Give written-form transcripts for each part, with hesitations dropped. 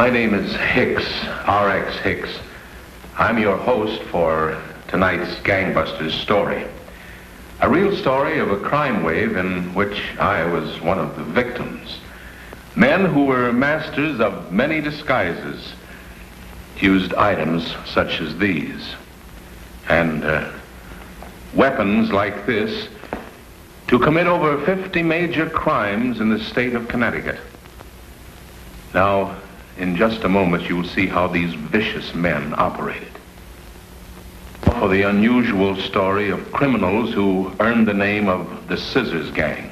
My name is Hicks, R.X. Hicks. I'm your host for tonight's Gangbusters story. A real story of a crime wave in which I was one of the victims. Men who were masters of many disguises used items such as these. And weapons like this to commit over 50 major crimes in the state of Connecticut. Now, in just a moment, you'll see how these vicious men operated. For the unusual story of criminals who earned the name of the Scissors Gang.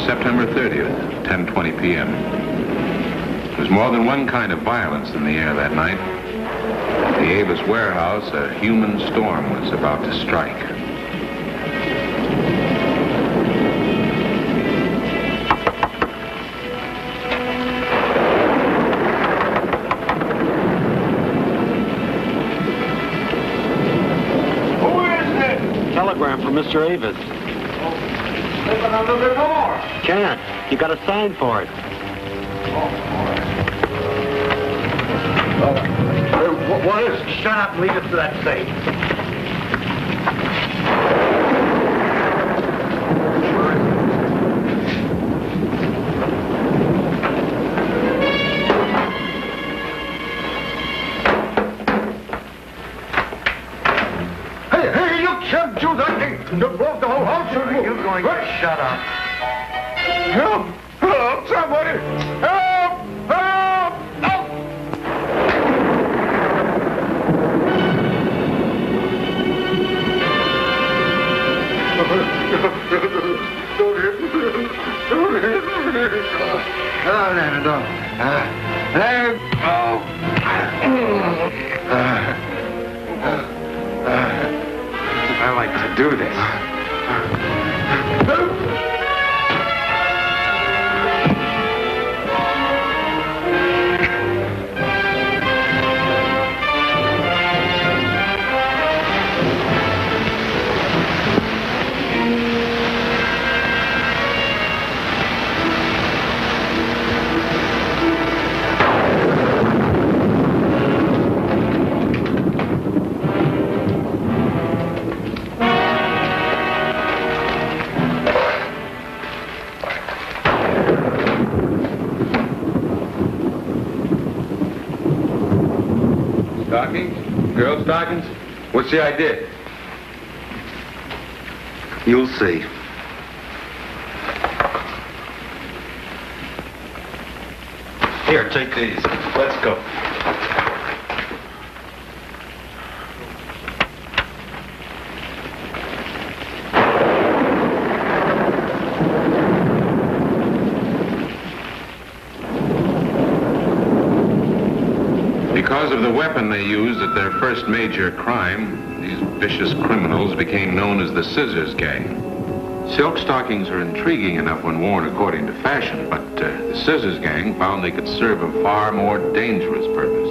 September 30th, 10:20 p.m. There was more than one kind of violence in the air that night. At the Avis warehouse, a human storm was about to strike. Who is it? Telegram from Mr. Avis. Open a little bit more. Can't. You got to sign for it. What is it? Shut up and leave it to that safe. Hey, you can't do that thing. You broke the whole house. Are you going to shut up? Help! Help! Somebody! Help! Help! Help! Don't hit me. Don't hit me. Oh, no, don't. Let go. I like to do this. Stockings? Girl stockings? What's the idea? You'll see. Here, take these. Let's go. Because of the weapon they used at their first major crime, these vicious criminals became known as the Scissors Gang. Silk stockings are intriguing enough when worn according to fashion, but the Scissors Gang found they could serve a far more dangerous purpose.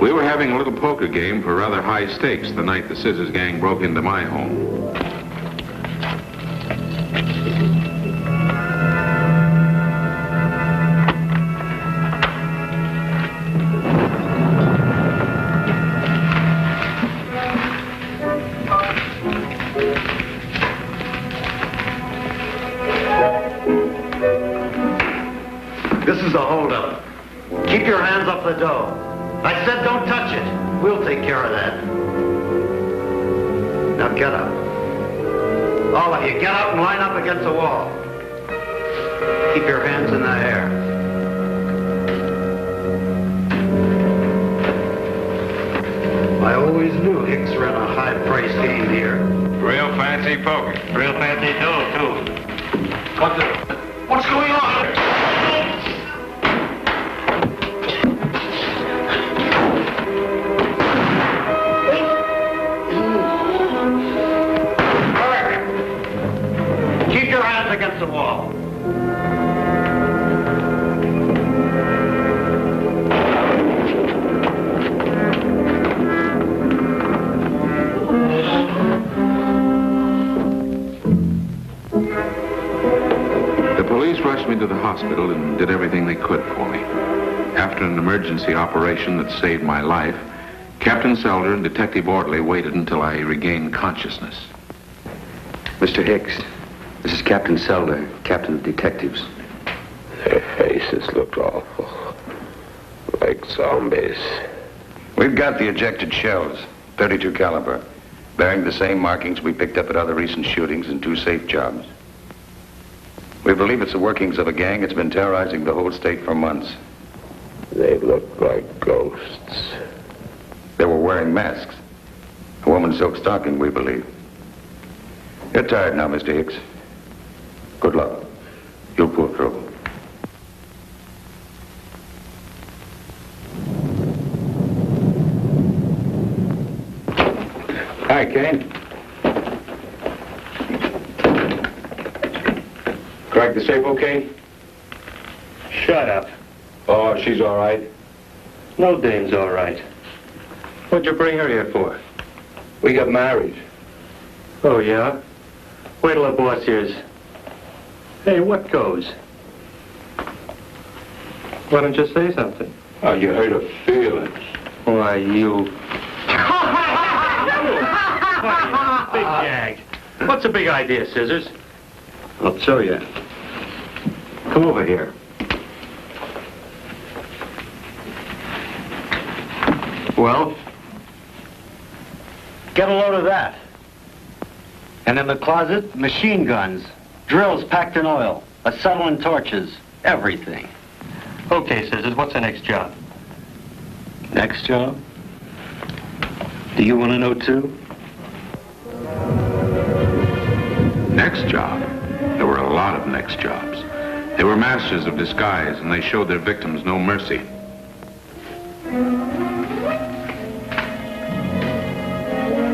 We were having a little poker game for rather high stakes the night the Scissors Gang broke into my home. This is the holdup. Keep your hands off the dough. I said don't touch it. We'll take care of that. Now get up. All of you, get out and line up against the wall. Keep your hands in the air. I always knew Hicks ran a high-priced game here. Real fancy poker. Real fancy dough, too. What's going on? Keep your hands against the wall. the hospital and did everything they could for me. After an emergency operation that saved my life, Captain Selder and Detective Ortley waited until I regained consciousness. Mr. Hicks, this is Captain Selder, Captain of Detectives. Their faces look awful. Like zombies. We've got the ejected shells, .32 caliber, bearing the same markings we picked up at other recent shootings and 2 safe jobs. We believe it's the workings of a gang that's been terrorizing the whole state for months. They look like ghosts. They were wearing masks. A woman's silk stocking, we believe. You're tired now, Mr. Hicks. Good luck. You'll pull through. Hi, Kane. Crack the safe okay? Shut up. Oh, she's all right. No dame's all right. What'd you bring her here for? We got married. Oh, yeah? Wait till the boss hears. Hey, what goes? Why don't you say something? Oh, you hurt her feelings. Why, you... Big jag. What's the big idea, Scissors? I'll show you. Come over here. Well? Get a load of that. And in the closet, machine guns, drills packed in oil, acetylene torches, everything. Okay, Scissors, what's the next job? Next job? Do you want to know too? Next job? There were a lot of next jobs. They were masters of disguise, and they showed their victims no mercy.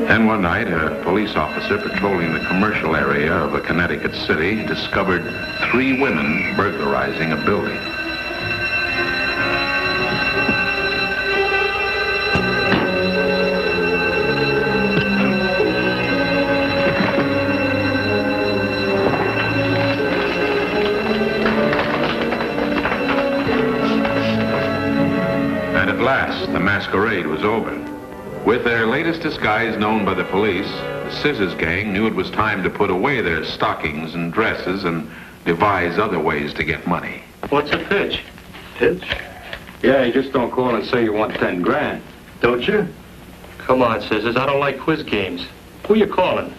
Then one night, a police officer patrolling the commercial area of a Connecticut city discovered 3 women burglarizing a building. And at last, the masquerade was over. With their latest disguise known by the police, the Scissors gang knew it was time to put away their stockings and dresses and devise other ways to get money. What's the pitch? Pitch? Yeah, you just don't call and say you want 10 grand, don't you? Come on, Scissors, I don't like quiz games. Who you calling?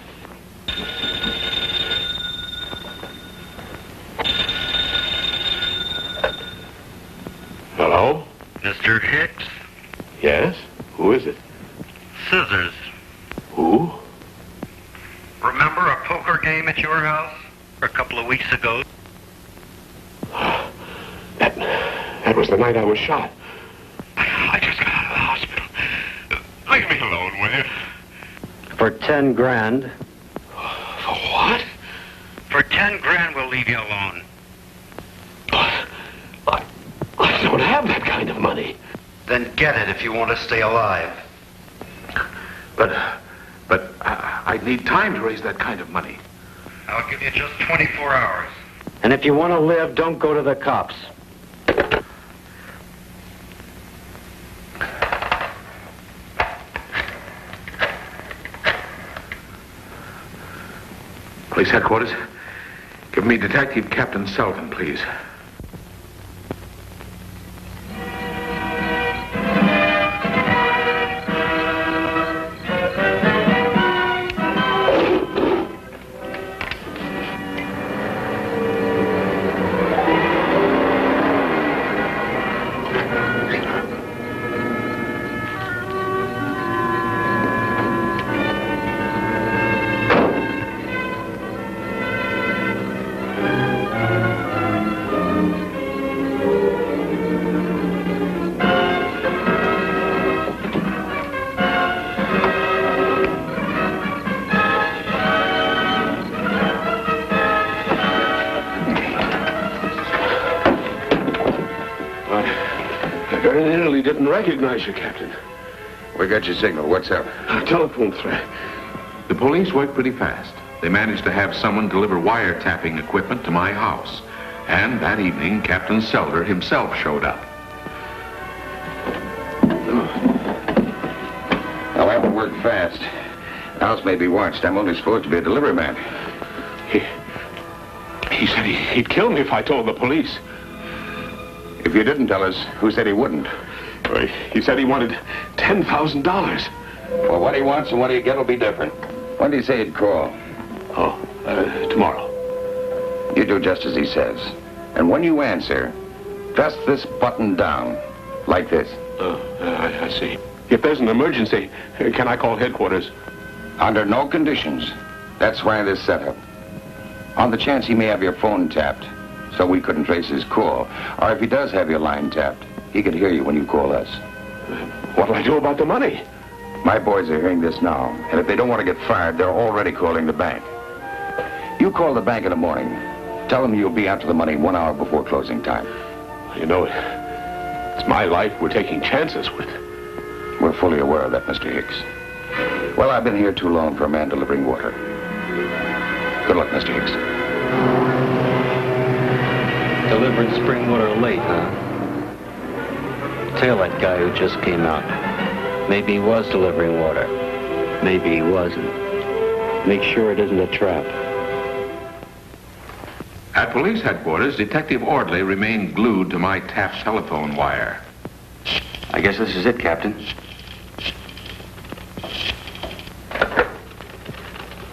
Hello? Mr. Hicks? Yes? Who is it? Scissors. Who? Remember a poker game at your house a couple of weeks ago? That was the night I was shot. I just got out of the hospital. Leave me alone, will you? For 10 grand. For what? For 10 grand, we'll leave you alone. I don't have that kind of money. Then get it if you want to stay alive. But I'd need time to raise that kind of money. I'll give you just 24 hours. And if you want to live, don't go to the cops. Police headquarters, give me Detective Captain Sullivan, please. Didn't recognize you, Captain. We got your signal. What's up? A telephone threat. The police worked pretty fast. They managed to have someone deliver wiretapping equipment to my house. And that evening, Captain Selder himself showed up. I'll have to work fast. The house may be watched. I'm only supposed to be a delivery man. He said he'd kill me if I told the police. If you didn't tell us, who said he wouldn't? Well, he said he wanted $10,000. Well, what he wants and what he get will be different. When did he say he'd call? Oh, tomorrow. You do just as he says. And when you answer, press this button down, like this. I see. If there's an emergency, can I call headquarters? Under no conditions. That's why this setup. On the chance he may have your phone tapped, so we couldn't trace his call. Or if he does have your line tapped, he could hear you when you call us. What'll I do about the money? My boys are hearing this now, and if they don't want to get fired, they're already calling the bank. You call the bank in the morning. Tell them you'll be after the money 1 hour before closing time. You know, it's my life we're taking chances with. We're fully aware of that, Mr. Hicks. Well, I've been here too long for a man delivering water. Good luck, Mr. Hicks. Delivering spring water late, huh? Tell that guy who just came out. Maybe he was delivering water. Maybe he wasn't. Make sure it isn't a trap. At police headquarters, Detective Ordley remained glued to my tapped telephone wire. I guess this is it, Captain.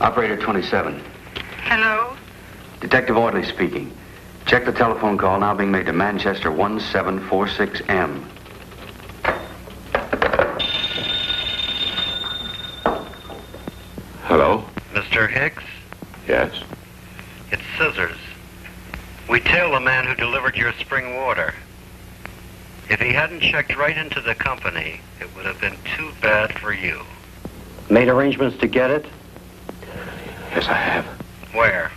Operator 27. Hello? Detective Ordley speaking. Check the telephone call now being made to Manchester 1746M. Hello? Mr. Hicks? Yes? It's Scissors. We tailed the man who delivered your spring water. If he hadn't checked right into the company, it would have been too bad for you. Made arrangements to get it? Yes, I have. Where?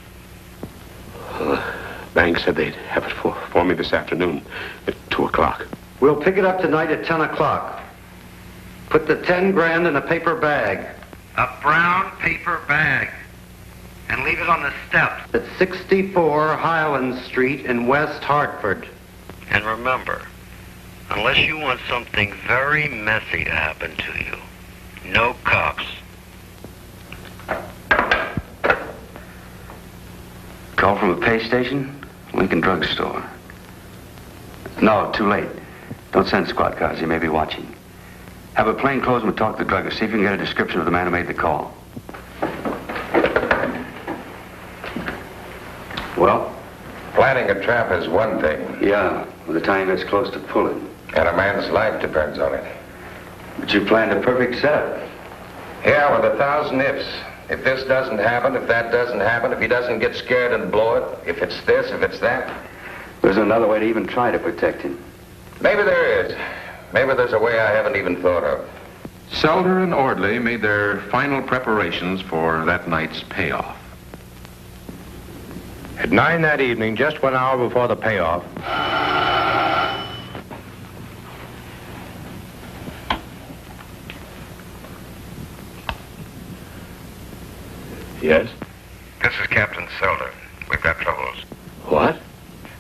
Bank said they'd have it for me this afternoon at 2 o'clock. We'll pick it up tonight at 10 o'clock. Put the 10 grand in a paper bag. A brown paper bag. And leave it on the steps. At 64 Highland Street in West Hartford. And remember, unless you want something very messy to happen to you, no cops. Call from a pay station? Lincoln Drug Store. No, too late. Don't send squad cars. He may be watching. Have a plainclothesman talk to the druggist. See if you can get a description of the man who made the call. Well? Planning a trap is one thing. Yeah, when the time gets close to pulling. And a man's life depends on it. But you planned a perfect setup. Yeah, with 1,000 ifs. If this doesn't happen, if that doesn't happen, if he doesn't get scared and blow it, if it's this, if it's that. There's another way to even try to protect him. Maybe there is. Maybe there's a way I haven't even thought of. Selder and Ordley made their final preparations for that night's payoff. At 9 that evening, just 1 hour before the payoff, Yes? This is Captain Selder. We've got troubles. What?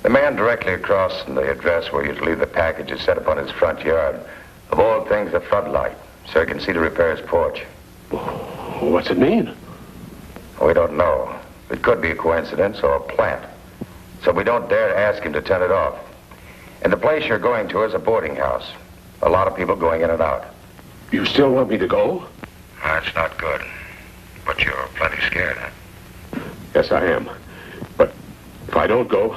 The man directly across from the address where you'd leave the package is set up on his front yard. Of all things, the floodlight, so he can see to repair his porch. What's it mean? We don't know. It could be a coincidence or a plant. So we don't dare ask him to turn it off. And the place you're going to is a boarding house. A lot of people going in and out. You still want me to go? That's not good. But you're plenty scared, huh? Yes, I am. But if I don't go,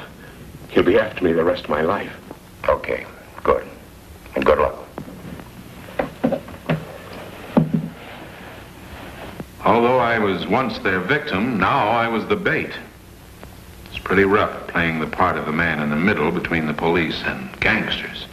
he'll be after me the rest of my life. Okay, good. And good luck. Although I was once their victim, now I was the bait. It's pretty rough playing the part of the man in the middle between the police and gangsters.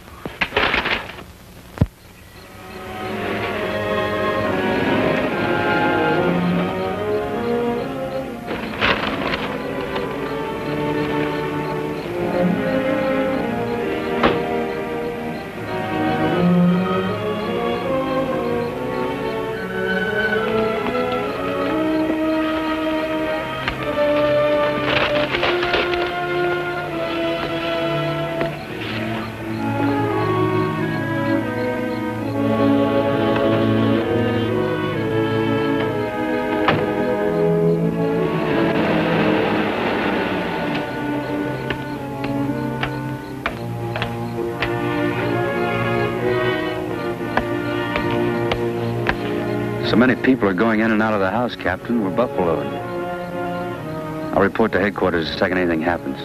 So many people are going in and out of the house, Captain. We're buffaloed. I'll report to headquarters the second anything happens.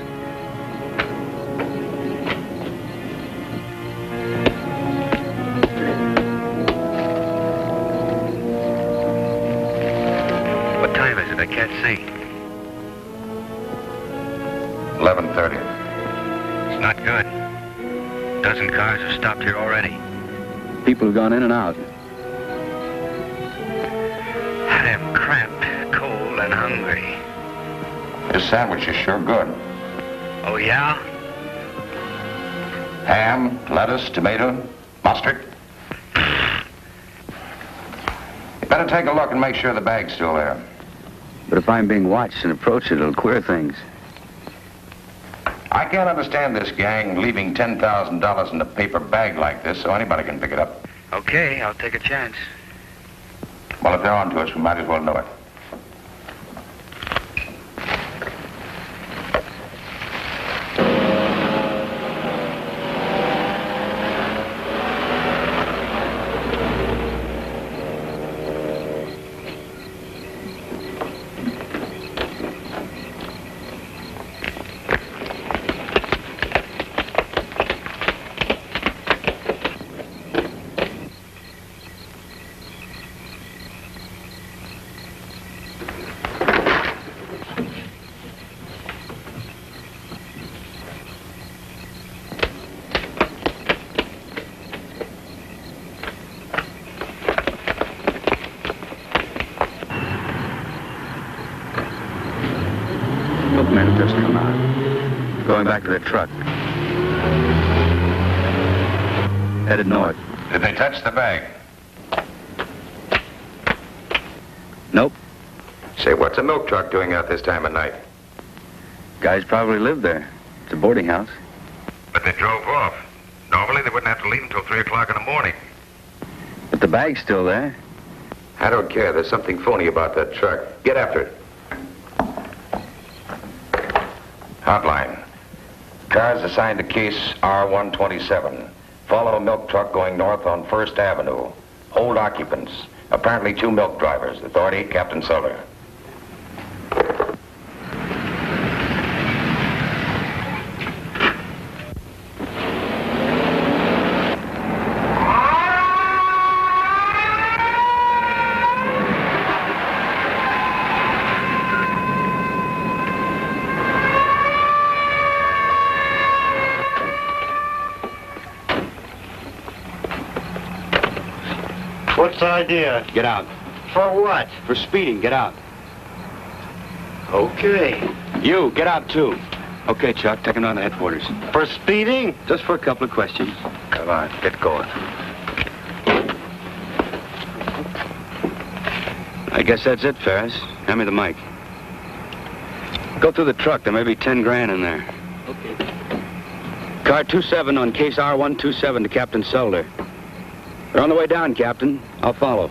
What time is it? I can't see. 11:30. It's not good. A dozen cars have stopped here already. People have gone in and out. I am cramped, cold, and hungry. This sandwich is sure good. Oh, yeah? Ham, lettuce, tomato, mustard. You better take a look and make sure the bag's still there. But if I'm being watched and approached, it'll queer things. I can't understand this gang leaving $10,000 in a paper bag like this so anybody can pick it up. Okay, I'll take a chance. Well, if they're on to us, we might as well know it. Men have just come out. Going back to their truck. Headed north. Did they touch the bag? Nope. Say, what's a milk truck doing out this time of night? Guys probably live there. It's a boarding house. But they drove off. Normally, they wouldn't have to leave until 3 o'clock in the morning. But the bag's still there. I don't care. There's something phony about that truck. Get after it. Hotline. Cars assigned to case R127. Follow a milk truck going north on 1st Avenue. Hold occupants. Apparently 2 milk drivers. Authority, Captain Soler. What's the idea? Get out. For what? For speeding, get out. Okay. You, get out too. Okay, Chuck, take him down to headquarters. For speeding? Just for a couple of questions. Come on, get going. I guess that's it, Ferris. Hand me the mic. Go through the truck. There may be 10 grand in there. Okay. Car 27 on case R127 to Captain Selder. They're on the way down, Captain. I'll follow.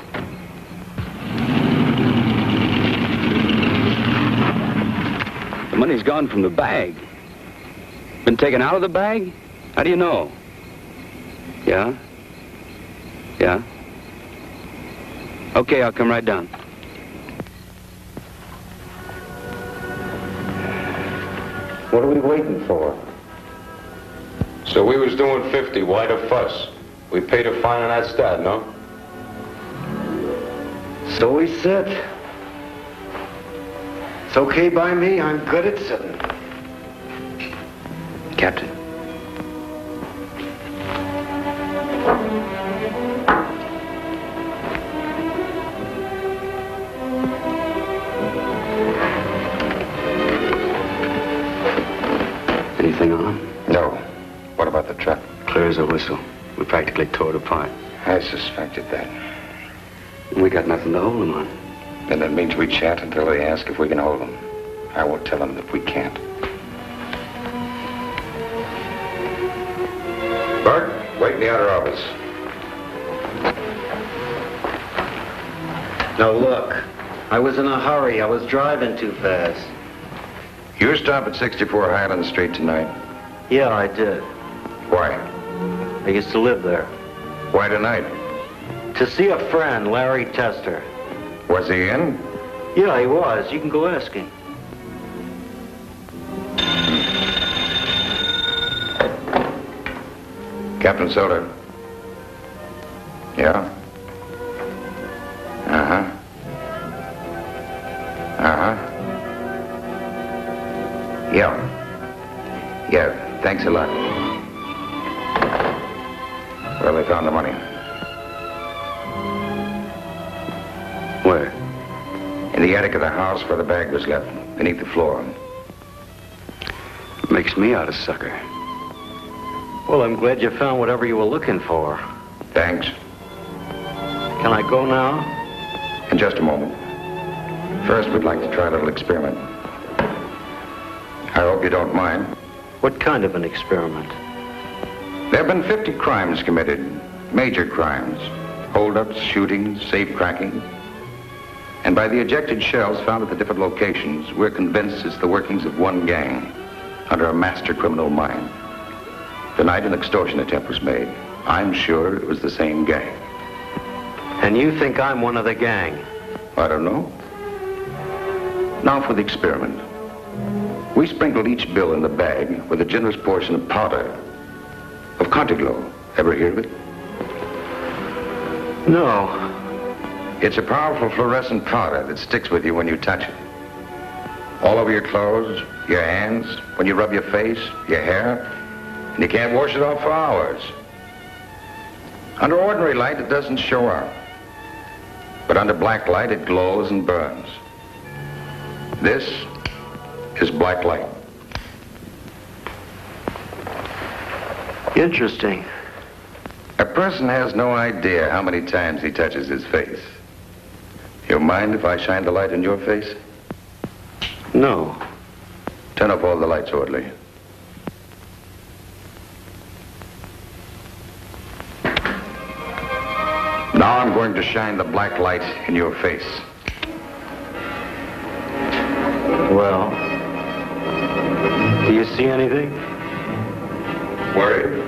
The money's gone from the bag. Been taken out of the bag? How do you know? Yeah? Yeah? Okay, I'll come right down. What are we waiting for? So we was doing 50. Why the fuss? We paid a fine on that stat, no? So we sit. It's okay by me. I'm good at sitting. Captain. Anything on? No. What about the truck? Clear as a whistle. We practically tore it apart. I suspected that. We got nothing to hold them on. Then that means we chat until they ask if we can hold them. I won't tell them that we can't. Bart, wait in the outer office. Now look, I was in a hurry. I was driving too fast. You stop at 64 Highland Street tonight. Yeah, I did. Why? I used to live there. Why tonight? To see a friend, Larry Tester. Was he in? Yeah, he was. You can go ask him. Captain Soder. Yeah? Uh-huh. Uh-huh. Yeah. Yeah, thanks a lot. Well, they found the money. Where? In the attic of the house where the bag was left, beneath the floor. Makes me out a sucker. Well, I'm glad you found whatever you were looking for. Thanks. Can I go now? In just a moment. First, we'd like to try a little experiment. I hope you don't mind. What kind of an experiment? There have been 50 crimes committed. Major crimes. Hold-ups, shootings, safe cracking. And by the ejected shells found at the different locations, we're convinced it's the workings of one gang under a master criminal mind. Tonight, an extortion attempt was made. I'm sure it was the same gang. And you think I'm one of the gang? I don't know. Now for the experiment. We sprinkled each bill in the bag with a generous portion of powder. Of Contiglow. Ever hear of it? No. It's a powerful fluorescent powder that sticks with you when you touch it. All over your clothes, your hands, when you rub your face, your hair, and you can't wash it off for hours. Under ordinary light, it doesn't show up. But under black light, it glows and burns. This is black light. Interesting. A person has no idea how many times he touches his face. You mind if I shine the light in your face? No. Turn off all the lights, orderly. Now I'm going to shine the black light in your face. Well, do you see anything? Worried?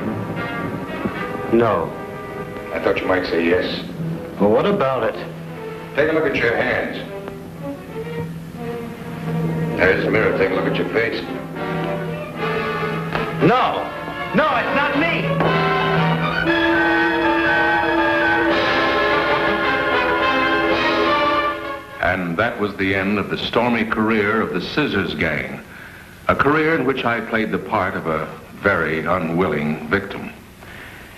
No. I thought you might say yes. Well, what about it? Take a look at your hands. There's the mirror. Take a look at your face. No! No, it's not me! And that was the end of the stormy career of the Scissors Gang, a career in which I played the part of a very unwilling victim.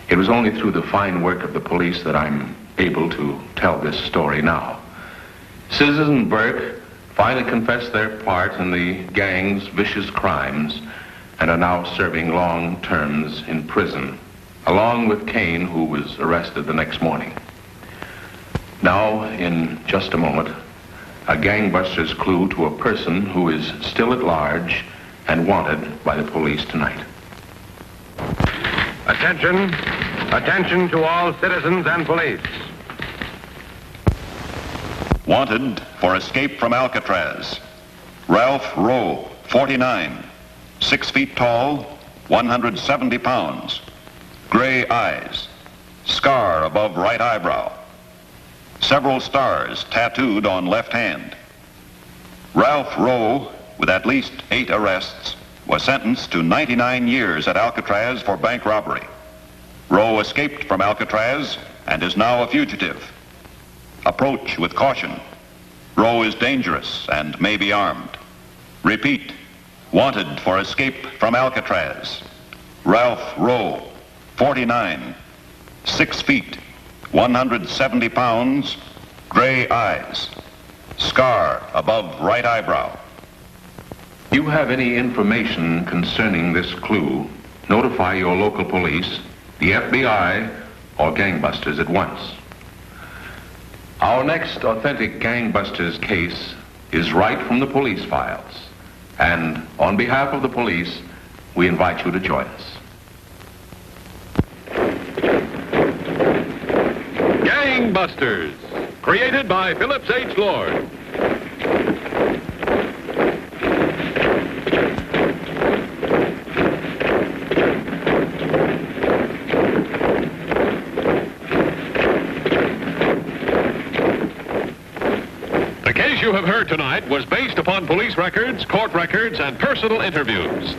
It was only through the fine work of the police that I'm able to tell this story now. Scissors and Burke finally confessed their part in the gang's vicious crimes and are now serving long terms in prison, along with Kane, who was arrested the next morning. Now, in just a moment, a gangbuster's clue to a person who is still at large and wanted by the police tonight. Attention. Attention to all citizens and police. Wanted for escape from Alcatraz. Ralph Rowe, 49, 6 feet tall, 170 pounds, gray eyes, scar above right eyebrow, several stars tattooed on left hand. Ralph Rowe, with at least 8 arrests, was sentenced to 99 years at Alcatraz for bank robbery. Rowe escaped from Alcatraz and is now a fugitive. Approach with caution. Rowe is dangerous and may be armed. Repeat, wanted for escape from Alcatraz. Ralph Rowe, 49, 6 feet, 170 pounds, gray eyes, scar above right eyebrow. If you have any information concerning this clue, notify your local police, the FBI, or gangbusters at once. Our next authentic gangbusters case is right from the police files. And on behalf of the police, we invite you to join us. Gangbusters, created by Phillips H. Lord. you have heard tonight was based upon police records, court records, and personal interviews.